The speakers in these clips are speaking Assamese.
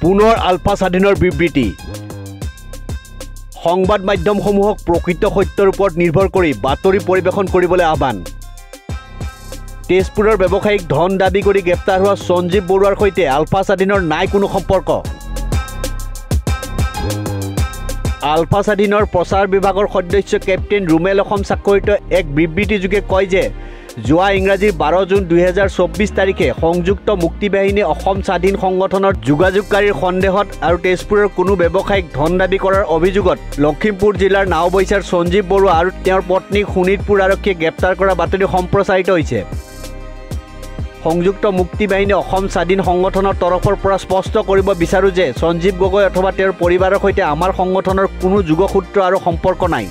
পুনৰ আলফা স্বাধীনৰ বিবৃতি সংবাদ মাধ্যমসমূহক প্ৰকৃত সত্যৰ ওপৰত নিৰ্ভৰ কৰি বাতৰি পৰিৱেশন কৰিবলৈ আহ্বান তেজপুৰৰ ব্যৱসায়িক ধন দাবী কৰি গ্ৰেপ্তাৰ হোৱা সঞ্জীৱ বৰুৱাৰ সৈতে আলফা স্বাধীনৰ নাই কোনো সম্পৰ্ক আলফা স্বাধীনৰ প্ৰচাৰ বিভাগৰ সদস্য কেপ্টেইন ৰুমেল অসম চাকৰিত এক বিবৃতিযোগে কয় যে যোৱা ইংৰাজী 12 জুন 2024 তাৰিখে সংযুক্ত মুক্তি বাহিনী অসম স্বাধীন সংগঠনৰ যোগাযোগকাৰীৰ সন্দেহত আৰু তেজপুৰৰ কোনো ব্যৱসায়িক ধন দাবী কৰাৰ অভিযোগত লখিমপুৰ জিলাৰ নাওবৈচাৰ সঞ্জীৱ বৰুৱা আৰু তেওঁৰ পত্নীক শোণিতপুৰ আৰক্ষীয়ে গ্ৰেপ্তাৰ কৰা বাতৰি সম্প্ৰচাৰিত হৈছে সংযুক্ত মুক্তি বাহিনী অসম স্বাধীন সংগঠনৰ তৰফৰ পৰা স্পষ্ট কৰিব বিচাৰো যে সঞ্জীৱ গগৈ অথবা তেওঁৰ পৰিবাৰৰ সৈতে আমাৰ সংগঠনৰ কোনো যোগসূত্ৰ আৰু সম্পৰ্ক নাই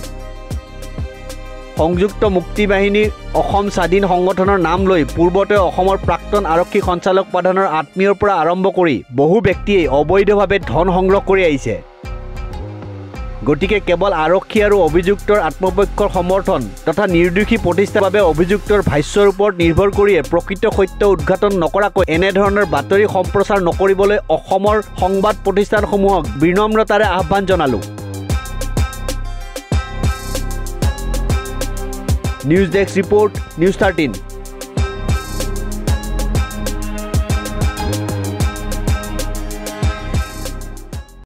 সংযুক্ত মুক্তি বাহিনী অসম স্বাধীন সংগঠনৰ নাম লৈ পূৰ্বতে অসমৰ প্ৰাক্তন আৰক্ষী সঞ্চালক প্ৰধানৰ আত্মীয়ৰ পৰা আৰম্ভ কৰি বহু ব্যক্তিয়ে অবৈধভাৱে ধন সংগ্ৰহ কৰি আহিছে গতিকে কেৱল আৰক্ষী আৰু অভিযুক্তৰ আত্মপক্ষৰ সমৰ্থন তথা নিৰ্দোষী প্ৰতিষ্ঠাৰ বাবে অভিযুক্তৰ ভাষ্যৰ ওপৰত নিৰ্ভৰ কৰিয়ে প্ৰকৃত সত্য উদ্ঘাটন নকৰাকৈ এনে ধৰণৰ বাতৰি সম্প্ৰচাৰ নকৰিবলৈ অসমৰ সংবাদ প্ৰতিষ্ঠানসমূহক বিনম্ৰতাৰে আহ্বান জনালো নিউজ ডেস্ক ৰিপোৰ্ট নিউজ 13